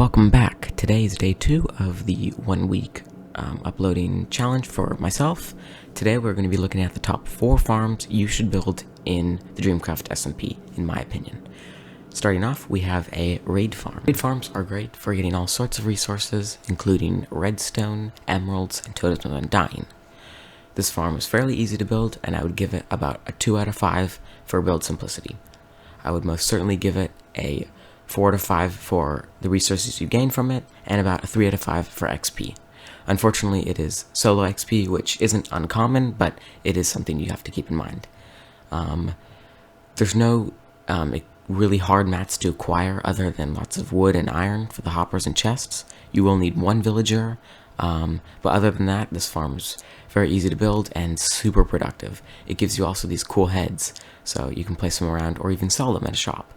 welcome back. Today is day 2 of the 1 week uploading challenge for myself. Today we're going to be looking at the top 4 farms you should build in the DreamCraft SMP, in my opinion. Starting off, we have a raid farm. Raid farms are great for getting all sorts of resources, including redstone, emeralds, and totems of undying. This farm is fairly easy to build, and I would give it about a 2 out of 5 for build simplicity. I would most certainly give it a 4 out of 5 for the resources you gain from it, and about a 3 out of 5 for XP. Unfortunately, it is solo XP, which isn't uncommon, but it is something you have to keep in mind. There's no really hard mats to acquire other than lots of wood and iron for the hoppers and chests. You will need 1 villager, but other than that, this farm is very easy to build and super productive. It gives you also these cool heads, so you can place them around or even sell them at a shop.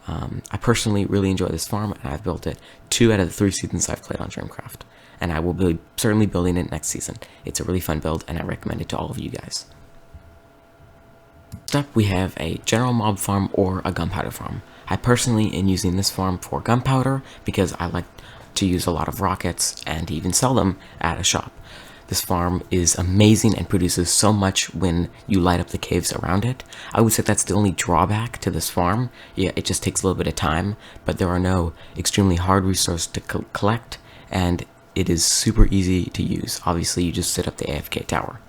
I personally really enjoy this farm, and I've built it 2 out of the 3 seasons I've played on DreamCraft, and I will be certainly building it next season. It's a really fun build, and I recommend it to all of you guys. Next up, we have a general mob farm or a gunpowder farm. I personally am using this farm for gunpowder because I like to use a lot of rockets and even sell them at a shop. This farm is amazing and produces so much when you light up the caves around it. I would say that's the only drawback to this farm. Yeah, it just takes a little bit of time, but there are no extremely hard resources to collect, and it is super easy to use. Obviously, you just set up the AFK tower.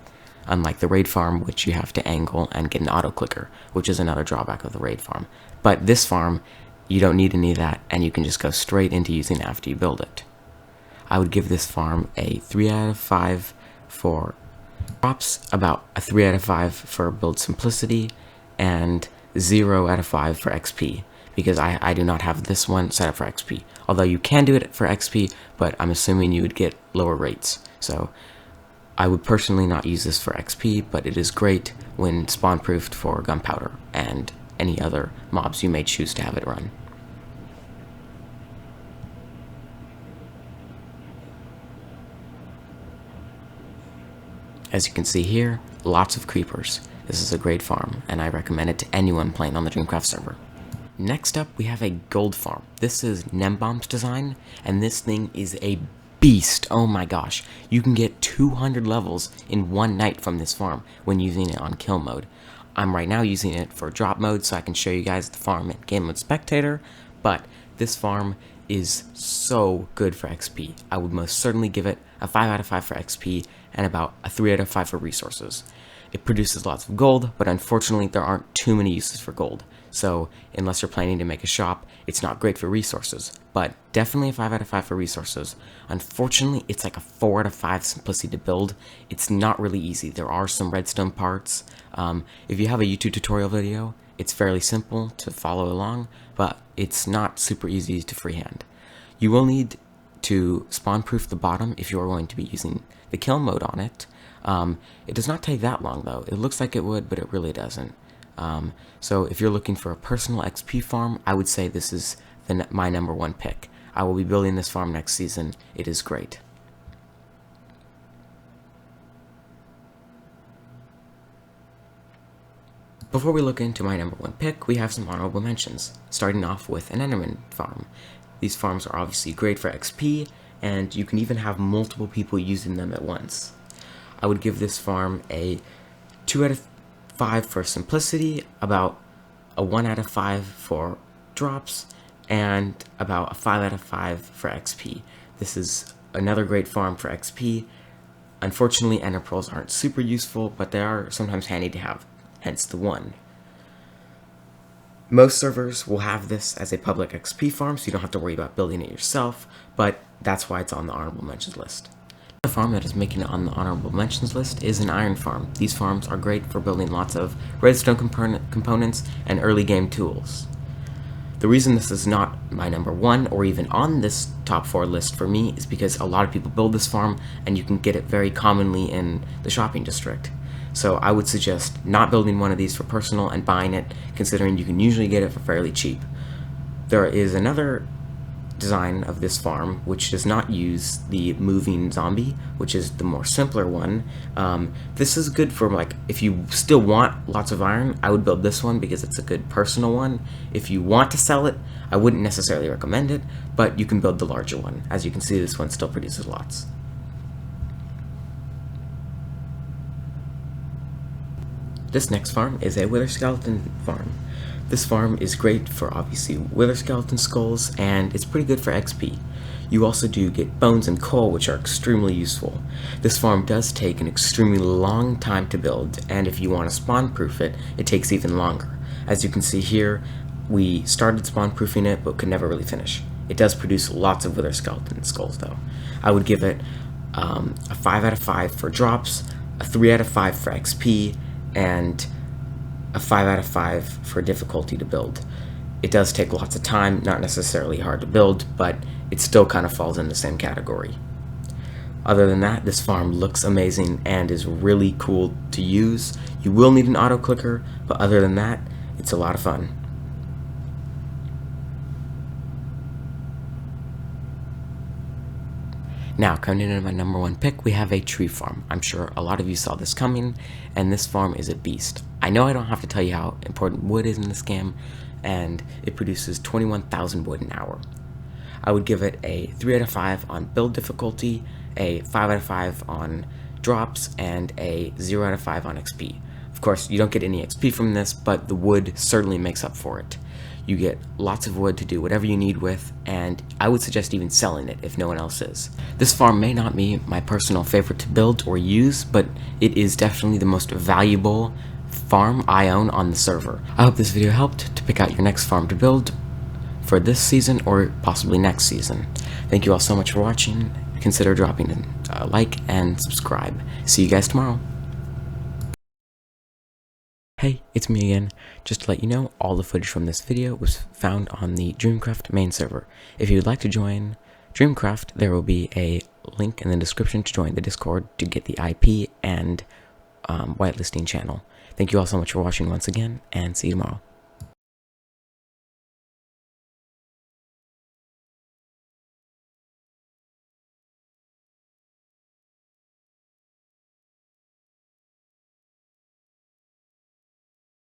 Unlike the raid farm, which you have to angle and get an auto clicker, which is another drawback of the raid farm. But this farm, you don't need any of that, and you can just go straight into using it after you build it. I would give this farm a 3 out of 5 for crops, about a 3 out of 5 for build simplicity, and 0 out of 5 for XP, because I do not have this one set up for XP. Although you can do it for XP, but I'm assuming you would get lower rates. So I would personally not use this for XP, but it is great when spawn-proofed for gunpowder and any other mobs you may choose to have it run. As you can see here, lots of creepers. This is a great farm, and I recommend it to anyone playing on the DreamCraft server. Next up, we have a gold farm. This is Nembomb's design, and this thing is a beast. Oh my gosh. You can get 200 levels in one night from this farm when using it on kill mode. I'm right now using it for drop mode so I can show you guys the farm in game mode spectator, but this farm is so good for XP. I would most certainly give it a 5 out of 5 for XP and about a 3 out of 5 for resources. It produces lots of gold, but unfortunately there aren't too many uses for gold. So unless you're planning to make a shop, it's not great for resources, but definitely a 5 out of 5 for resources. Unfortunately, it's like a 4 out of 5 simplicity to build. It's not really easy. There are some redstone parts. If you have a YouTube tutorial video, it's fairly simple to follow along, but it's not super easy to freehand. You will need to spawn-proof the bottom if you are going to be using the kill mode on it. It does not take that long though. It looks like it would, but it really doesn't. So if you're looking for a personal XP farm, I would say this is my number 1 pick. I will be building this farm next season. It is great. Before we look into my number 1 pick, we have some honorable mentions, starting off with an Enderman Farm. These farms are obviously great for XP, and you can even have multiple people using them at once. I would give this farm a 2 out of 5 for simplicity, about a 1 out of 5 for drops, and about a 5 out of 5 for XP. This is another great farm for XP. Unfortunately, ender pearls aren't super useful, but they are sometimes handy to have, hence the 1. Most servers will have this as a public XP farm, so you don't have to worry about building it yourself, but that's why it's on the honorable mentions list. The farm that is making it on the honorable mentions list is an iron farm. These farms are great for building lots of redstone components and early game tools. The reason this is not my number 1 or even on this top 4 list for me is because a lot of people build this farm and you can get it very commonly in the shopping district. So I would suggest not building one of these for personal and buying it, considering you can usually get it for fairly cheap. There is another design of this farm, which does not use the moving zombie, which is the more simpler one. This is good for, like, if you still want lots of iron, I would build this one because it's a good personal one. If you want to sell it, I wouldn't necessarily recommend it, but you can build the larger one. As you can see, this one still produces lots. This next farm is a wither skeleton farm. This farm is great for, obviously, wither skeleton skulls, and it's pretty good for XP. You also do get bones and coal, which are extremely useful. This farm does take an extremely long time to build, and if you want to spawn proof it, it takes even longer. As you can see here, we started spawn proofing it, but could never really finish. It does produce lots of wither skeleton skulls, though. I would give it a 5 out of 5 for drops, a 3 out of 5 for XP, and a 5 out of 5 for difficulty to build. It does take lots of time, not necessarily hard to build, but it still kind of falls in the same category. Other than that, this farm looks amazing and is really cool to use. You will need an auto clicker, but other than that, it's a lot of fun. Now, coming in at my number one pick, we have a tree farm. I'm sure a lot of you saw this coming, and this farm is a beast. I know I don't have to tell you how important wood is in this game, and it produces 21,000 wood an hour. I would give it a 3 out of 5 on build difficulty, a 5 out of 5 on drops, and a 0 out of 5 on XP. Of course, you don't get any XP from this, but the wood certainly makes up for it. You get lots of wood to do whatever you need with, and I would suggest even selling it if no one else is. This farm may not be my personal favorite to build or use, but it is definitely the most valuable farm I own on the server. I hope this video helped to pick out your next farm to build for this season or possibly next season. Thank you all so much for watching. Consider dropping a like and subscribe. See you guys tomorrow. Hey, it's me again. Just to let you know, all the footage from this video was found on the DreamCraft main server. If you would like to join DreamCraft, there will be a link in the description to join the Discord to get the IP and whitelisting channel. Thank you all so much for watching once again, and see you tomorrow.